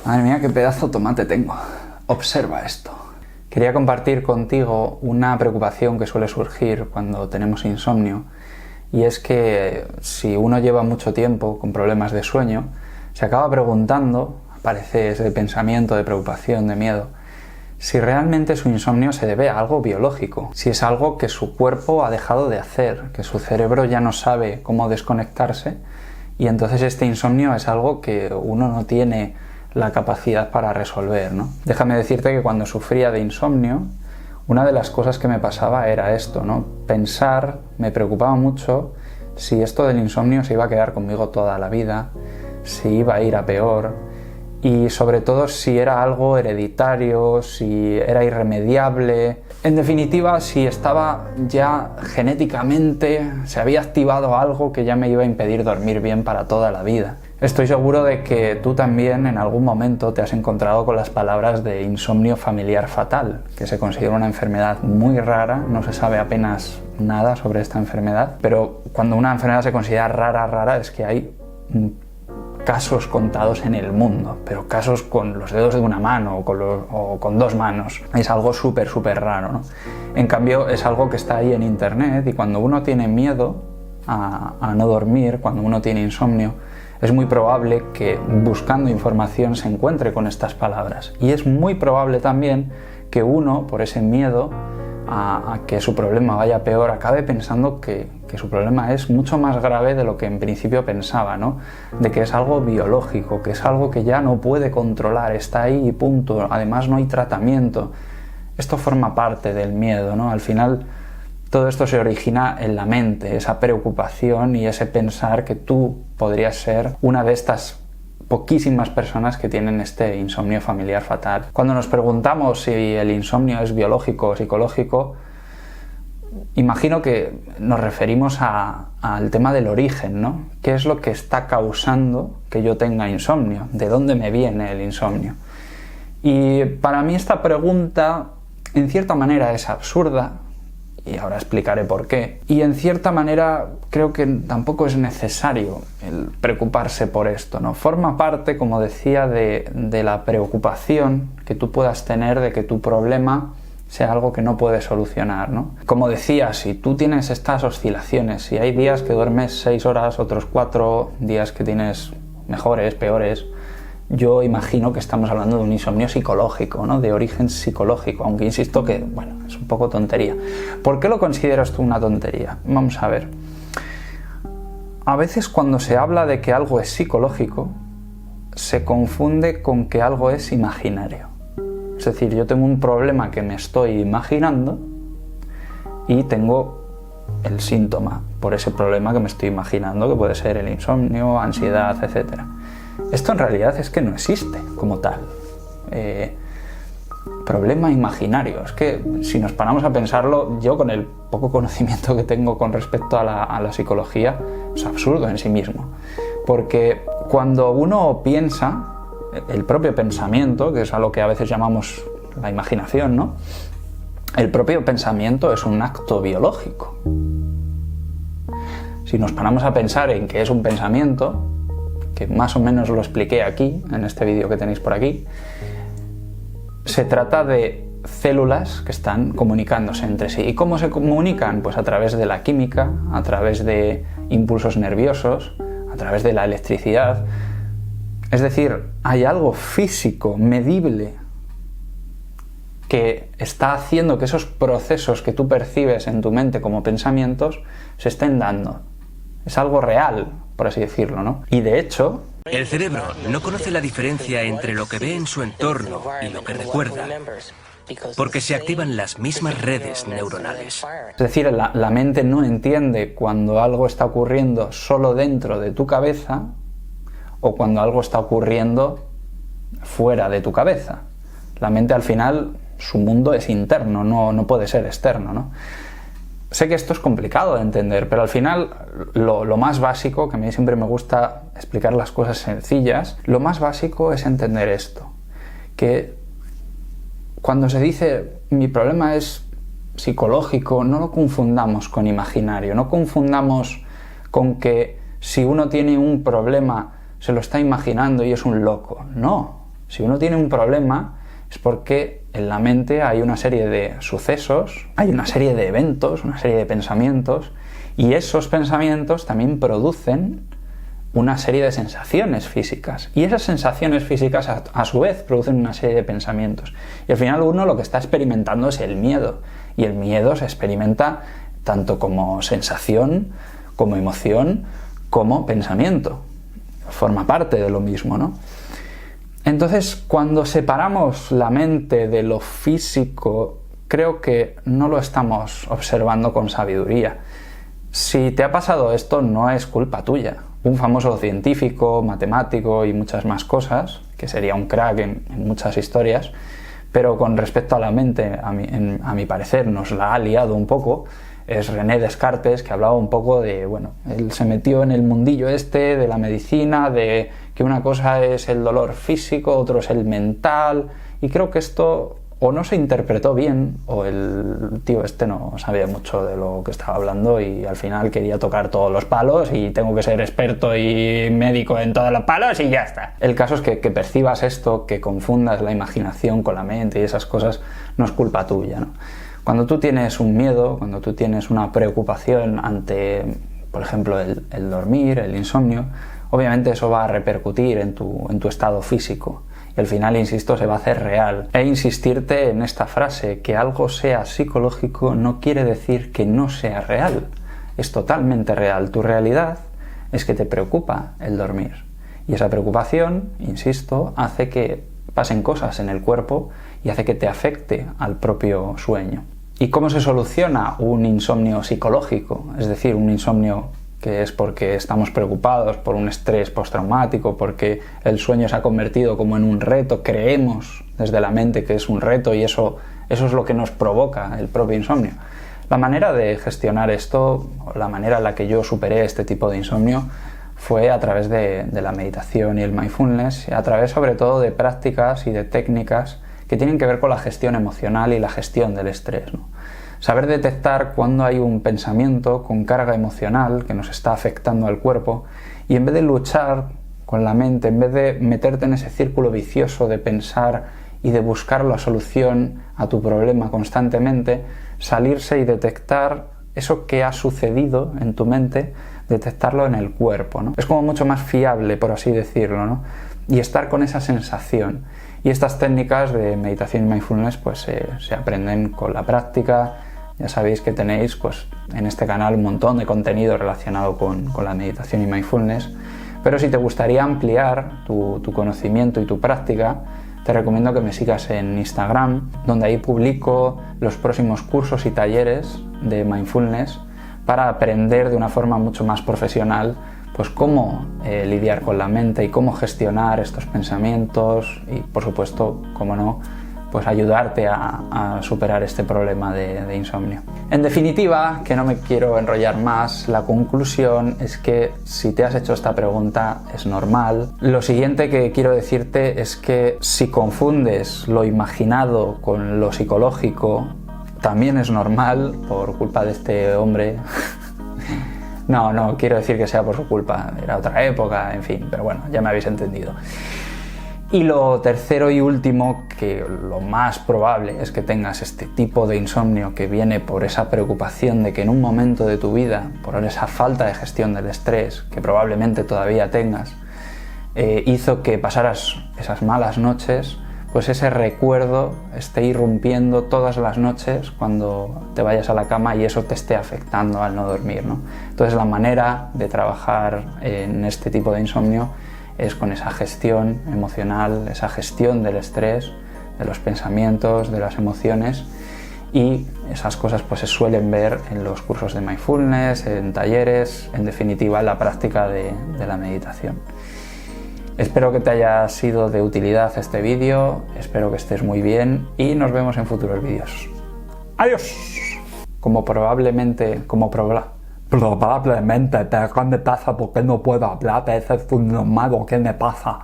Madre mía, qué pedazo de tomate tengo. Observa esto. Quería compartir contigo una preocupación que suele surgir cuando tenemos insomnio, y es que si uno lleva mucho tiempo con problemas de sueño, se acaba preguntando, aparece ese pensamiento de preocupación, de miedo, si realmente su insomnio se debe a algo biológico, si es algo que su cuerpo ha dejado de hacer, que su cerebro ya no sabe cómo desconectarse, y entonces este insomnio es algo que uno no tiene la capacidad para resolver, ¿no? Déjame decirte que cuando sufría de insomnio, una de las cosas que me pasaba era esto, ¿no? Pensar, me preocupaba mucho si esto del insomnio se iba a quedar conmigo toda la vida, si iba a ir a peor, y sobre todo si era algo hereditario, si era irremediable. En definitiva, si estaba ya genéticamente, se había activado algo que ya me iba a impedir dormir bien para toda la vida. Estoy seguro de que tú también en algún momento te has encontrado con las palabras de insomnio familiar fatal, que se considera una enfermedad muy rara, no se sabe apenas nada sobre esta enfermedad, pero cuando una enfermedad se considera rara es que hay casos contados en el mundo, pero casos con los dedos de una mano o con dos manos. Es algo súper raro, ¿no? En cambio, es algo que está ahí en internet, y cuando uno tiene miedo a no dormir, cuando uno tiene insomnio, es muy probable que buscando información se encuentre con estas palabras. Y es muy probable también que uno, por ese miedo a que su problema vaya peor, acabe pensando que su problema es mucho más grave de lo que en principio pensaba, ¿no? De que es algo biológico, que es algo que ya no puede controlar, está ahí y punto, además no hay tratamiento. Esto forma parte del miedo, ¿no? Al final todo esto se origina en la mente, esa preocupación y ese pensar que tú podrías ser una de estas poquísimas personas que tienen este insomnio familiar fatal. Cuando nos preguntamos si el insomnio es biológico o psicológico, imagino que nos referimos al tema del origen, ¿no? ¿Qué es lo que está causando que yo tenga insomnio? ¿De dónde me viene el insomnio? Y para mí esta pregunta, en cierta manera, es absurda, y ahora explicaré por qué. Y en cierta manera creo que tampoco es necesario el preocuparse por esto, ¿no? Forma parte, como decía, de la preocupación que tú puedas tener de que tu problema sea algo que no puedes solucionar, ¿no? Como decía, si tú tienes estas oscilaciones, si hay días que duermes 6 horas, otros 4, días que tienes mejores, peores, yo imagino que estamos hablando de un insomnio psicológico, ¿no? De origen psicológico, aunque insisto que, bueno, es un poco tontería. ¿Por qué lo consideras tú una tontería? Vamos a ver. A veces cuando se habla de que algo es psicológico, se confunde con que algo es imaginario. Es decir, yo tengo un problema que me estoy imaginando y tengo el síntoma por ese problema que me estoy imaginando, que puede ser el insomnio, ansiedad, etc. Esto en realidad es que no existe como tal. Problema imaginario. Es que si nos paramos a pensarlo, yo con el poco conocimiento que tengo con respecto a la psicología, es absurdo en sí mismo. Porque cuando uno piensa, el propio pensamiento, que es a lo que a veces llamamos la imaginación, ¿no? El propio pensamiento es un acto biológico. Si nos paramos a pensar en qué es un pensamiento, que más o menos lo expliqué aquí, en este vídeo que tenéis por aquí, se trata de células que están comunicándose entre sí. ¿Y cómo se comunican? Pues a través de la química, a través de impulsos nerviosos, a través de la electricidad. Es decir, hay algo físico, medible, que está haciendo que esos procesos que tú percibes en tu mente como pensamientos se estén dando. Es algo real, por así decirlo, ¿no? Y de hecho, el cerebro no conoce la diferencia entre lo que ve en su entorno y lo que recuerda, porque se activan las mismas redes neuronales. Es decir, la mente no entiende cuando algo está ocurriendo solo dentro de tu cabeza o cuando algo está ocurriendo fuera de tu cabeza. La mente, al final, su mundo es interno, no puede ser externo, ¿no? Sé que esto es complicado de entender, pero al final lo más básico, que a mí siempre me gusta explicar las cosas sencillas, lo más básico es entender esto, que cuando se dice mi problema es psicológico, no lo confundamos con imaginario, no confundamos con que si uno tiene un problema se lo está imaginando y es un loco. No, Si uno tiene un problema es porque en la mente hay una serie de sucesos, hay una serie de eventos, una serie de pensamientos, y esos pensamientos también producen una serie de sensaciones físicas, y esas sensaciones físicas a su vez producen una serie de pensamientos, y al final uno lo que está experimentando es el miedo, y el miedo se experimenta tanto como sensación, como emoción, como pensamiento. Forma parte de lo mismo, ¿no? Entonces, cuando separamos la mente de lo físico, creo que no lo estamos observando con sabiduría. Si te ha pasado esto, no es culpa tuya. Un famoso científico, matemático y muchas más cosas, que sería un crack en muchas historias, pero con respecto a la mente, a mi parecer, nos la ha liado un poco, es René Descartes, que hablaba un poco de, bueno, él se metió en el mundillo este de la medicina, de que una cosa es el dolor físico, otro es el mental, y creo que esto o no se interpretó bien, o el tío este no sabía mucho de lo que estaba hablando y al final quería tocar todos los palos y tengo que ser experto y médico en todos los palos y ya está. El caso es que percibas esto, que confundas la imaginación con la mente y esas cosas, no es culpa tuya, ¿no? Cuando tú tienes un miedo, cuando tú tienes una preocupación ante, por ejemplo, el dormir, el insomnio, obviamente eso va a repercutir en tu estado físico. Y al final, insisto, se va a hacer real. E insistirte en esta frase, que algo sea psicológico no quiere decir que no sea real. Es totalmente real. Tu realidad es que te preocupa el dormir. Y esa preocupación, insisto, hace que pasen cosas en el cuerpo y hace que te afecte al propio sueño. ¿Y cómo se soluciona un insomnio psicológico? Es decir, un insomnio que es porque estamos preocupados por un estrés postraumático, porque el sueño se ha convertido como en un reto, creemos desde la mente que es un reto y eso es lo que nos provoca el propio insomnio. La manera de gestionar esto, la manera en la que yo superé este tipo de insomnio, fue a través de la meditación y el mindfulness, y a través sobre todo de prácticas y de técnicas que tienen que ver con la gestión emocional y la gestión del estrés, ¿no? Saber detectar cuando hay un pensamiento con carga emocional que nos está afectando al cuerpo y en vez de luchar con la mente, en vez de meterte en ese círculo vicioso de pensar y de buscar la solución a tu problema constantemente, salirse y detectar eso que ha sucedido en tu mente, detectarlo en el cuerpo, ¿no? Es como mucho más fiable, por así decirlo, ¿no? Y estar con esa sensación. Y estas técnicas de meditación y mindfulness pues se aprenden con la práctica. Ya sabéis que tenéis pues, en este canal un montón de contenido relacionado con la meditación y mindfulness, pero si te gustaría ampliar tu conocimiento y tu práctica, te recomiendo que me sigas en Instagram, donde ahí publico los próximos cursos y talleres de mindfulness para aprender de una forma mucho más profesional pues cómo lidiar con la mente y cómo gestionar estos pensamientos y, por supuesto, cómo no, pues ayudarte a superar este problema de insomnio. En definitiva, que no me quiero enrollar más, la conclusión es que si te has hecho esta pregunta es normal. Lo siguiente que quiero decirte es que si confundes lo imaginado con lo psicológico, también es normal por culpa de este hombre. No quiero decir que sea por su culpa, era otra época, en fin, pero bueno, ya me habéis entendido. Y lo tercero y último, que lo más probable es que tengas este tipo de insomnio que viene por esa preocupación de que en un momento de tu vida, por esa falta de gestión del estrés, que probablemente todavía tengas, hizo que pasaras esas malas noches, pues ese recuerdo esté irrumpiendo todas las noches cuando te vayas a la cama y eso te esté afectando al no dormir, ¿no? Entonces la manera de trabajar en este tipo de insomnio es con esa gestión emocional, esa gestión del estrés, de los pensamientos, de las emociones, y esas cosas pues se suelen ver en los cursos de mindfulness, en talleres, en definitiva en la práctica de la meditación. Espero que te haya sido de utilidad este vídeo, espero que estés muy bien y nos vemos en futuros vídeos. ¡Adiós! Como probablemente te me pasa porque no puedo hablar, ese es un normal, ¿qué me pasa?